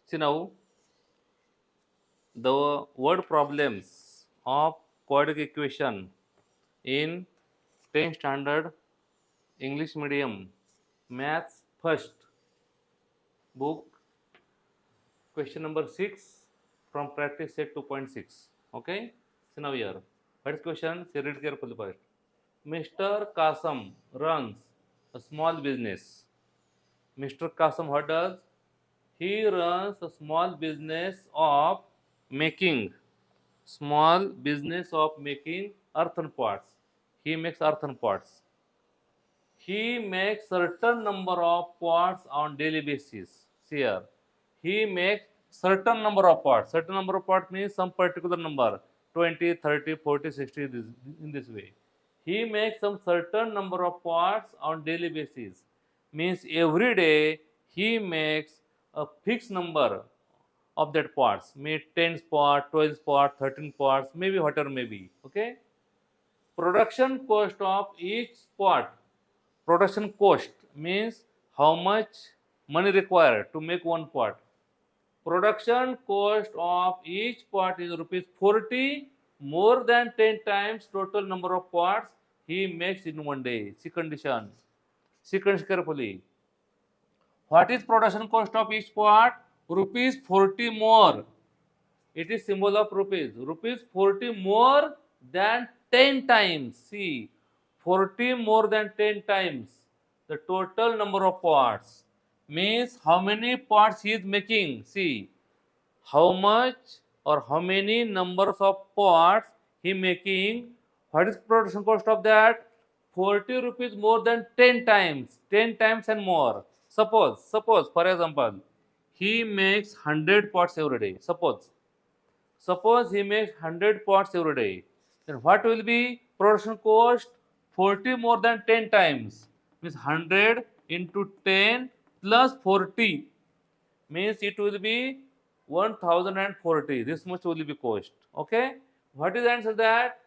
See now, the word problems of quadratic equation in 10th standard English medium maths first book, question number 6 from practice set 2.6. Okay, so now here, first question, say read carefully first. Mr. Kasam runs a small business. Mr. Kasam, what does? He runs a small business of making earthen pots. He makes earthen pots. He makes certain number of pots on daily basis. See here, he makes certain number of pots. Certain number of pots means some particular number, 20, 30, 40, 60, in this way. He makes some certain number of pots on daily basis. Means every day he makes a fixed number of that pots. May 10 pot, 12 pot, 13 pots, maybe whatever may be. Okay. Production cost of each pot. Production cost means how much money required to make one pot. Production cost of each pot is rupees 40, more than 10 times total number of pots he makes in one day. See condition. Sequence carefully. What is production cost of each pot? Rupees 40 more. It is symbol of rupees. Rupees 40 more than 10 times. See, 40 more than 10 times the total number of pots. Means how many pots he is making. See, how much or how many numbers of pots he making. What is production cost of that? 40 rupees more than 10 times. 10 times and more. Suppose for example, he makes 100 pots every day. Suppose he makes 100 pots every day. Then what will be production cost? 40 more than 10 times. Means 100 into 10 plus 40. Means it will be 1040. This much will be cost. Okay. What is the answer that?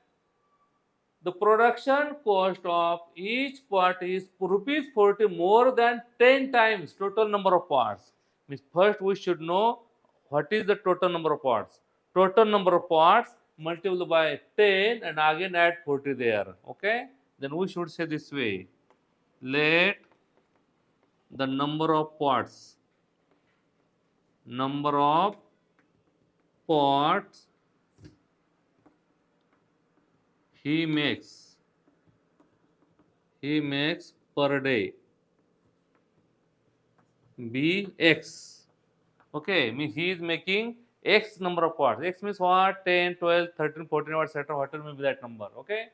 The production cost of each pot is rupees 40 more than 10 times total number of pots. Means first we should know what is the total number of pots. Total number of pots multiplied by 10 and again add 40 there. Okay. Then we should say this way. Let the number of pots he makes per day be X. Okay, means he is making X number of pots. X means what? 10, 12, 13, 14, etc. Whatever may be that number. Okay.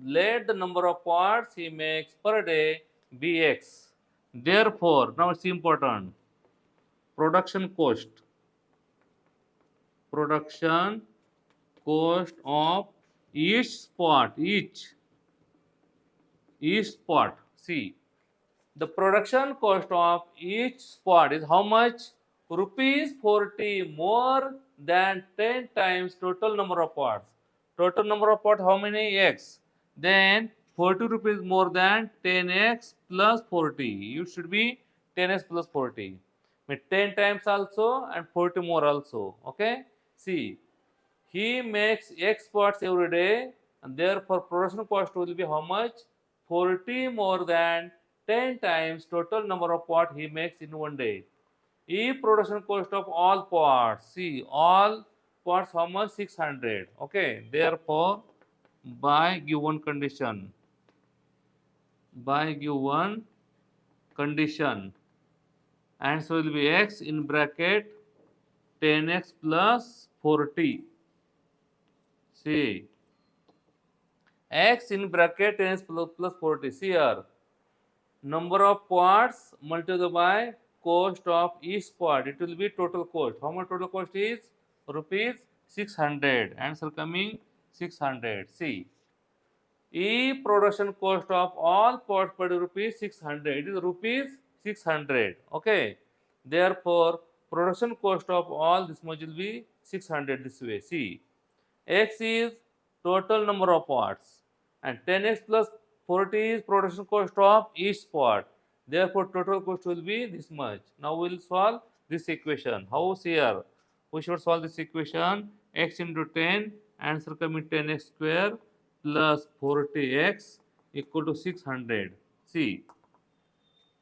Let the number of pots he makes per day be X. Therefore, now it's important. Production cost of each spot. See, the production cost of each spot is how much? Rupees 40 more than 10 times total number of pots. Total number of pots how many? X. Then 40 rupees more than 10x plus 40. It should be 10x plus 40. Mean 10 times also and 40 more also. Okay. See, he makes X pots every day and therefore production cost will be how much? 40 more than 10 times total number of pots he makes in one day. If production cost of all pots, see all pots how much? 600. Okay, therefore by given condition, answer will be X in bracket 10x plus 40. See, X in bracket 10x plus 40. See here, number of pots multiplied by cost of each pot. It will be total cost. How much total cost is? Rupees 600. Answer coming 600. See, if production cost of all pots per rupees 600, it is rupees 600. Okay. Therefore, production cost of all this much will be 600 this way. See, X is total number of pots and 10x plus 40 is production cost of each pot. Therefore, total cost will be this much. Now we will solve this equation. How? See here. We should solve this equation. X into 10, answer coming 10x square plus 40x equal to 600. See,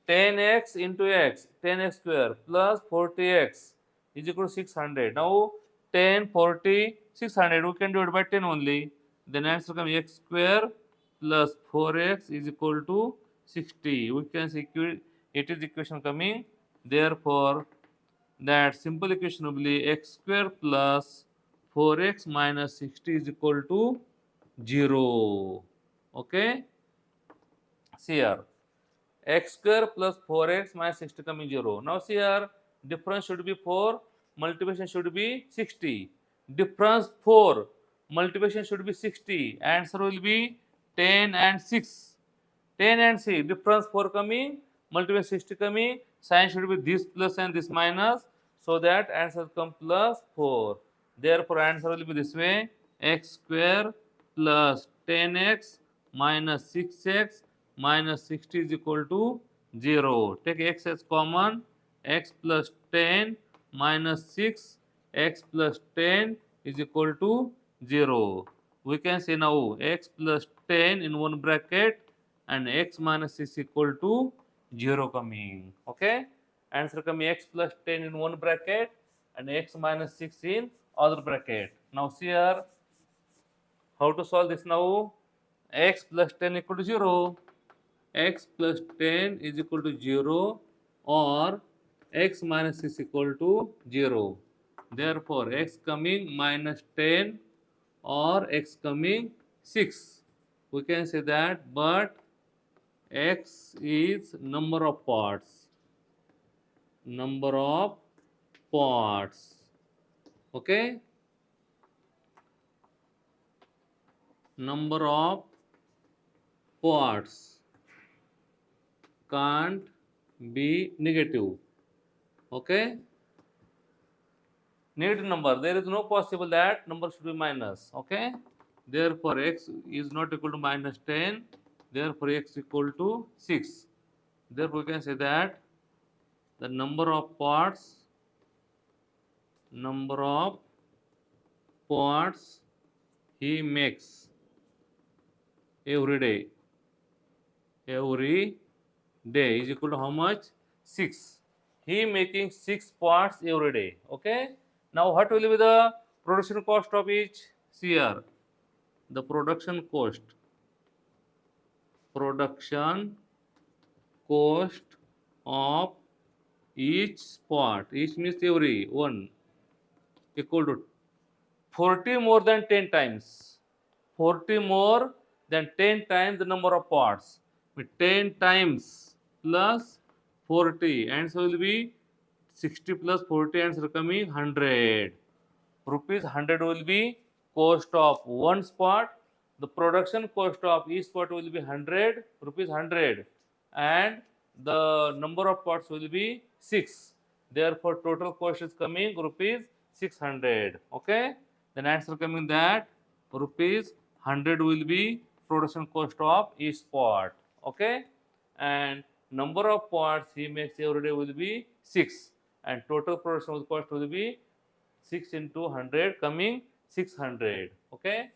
10x into x, 10x square plus 40x is equal to 600. Now 10, 40, 600, we can divide by 10 only. Then answer comes x square plus 4x is equal to 60. We can see it is equation coming. Therefore, that simple equation will be x square plus 4x minus 60 is equal to 0. Okay? See here. X square plus 4x minus 60 coming 0. Now see here, difference should be 4, multiplication should be 60. Difference 4, multiplication should be 60. Answer will be 10 and 6. 10 and 6, difference 4 coming, multiplication 60 coming, sign should be this plus and this minus, so that answer come plus 4. Therefore, answer will be this way, x square plus 10x minus 6x minus 60 is equal to 0. Take x as common, x plus 10 minus 6, x plus 10 is equal to 0. We can say now x plus 10 in one bracket and x minus 6 equal to 0 coming. Okay? Answer coming x plus 10 in one bracket and x minus 6 in other bracket. Now see here, how to solve this now? X plus 10 equal to 0. X plus 10 is equal to 0 or x minus 6 equal to 0. Therefore, x coming minus 10 or x coming 6. We can say that, but x is number of parts. Number of parts. Okay? Number of parts can't be negative. Okay? Negative number, there is no possible that number should be minus. Okay? Therefore, x is not equal to minus 10. Therefore, x equal to 6. Therefore, we can say that the number of parts he makes every day is equal to how much? 6. He making 6 parts every day. Okay. Now what will be the production cost of each? See here, the production cost of each part, each means every one, equal to 40 more than 10 times. 40 more than 10 times the number of parts. With 10 times plus 40, answer will be 60 plus 40, answer coming 100. Rupees 100 will be cost of one spot. The production cost of each spot will be 100, rupees 100, and the number of parts will be 6. Therefore, total cost is coming rupees 600. Okay? Then answer coming that rupees 100 will be production cost of each spot. Okay? And number of parts he makes every day will be 6, and total production cost will be 6 into 100 coming 600. Okay?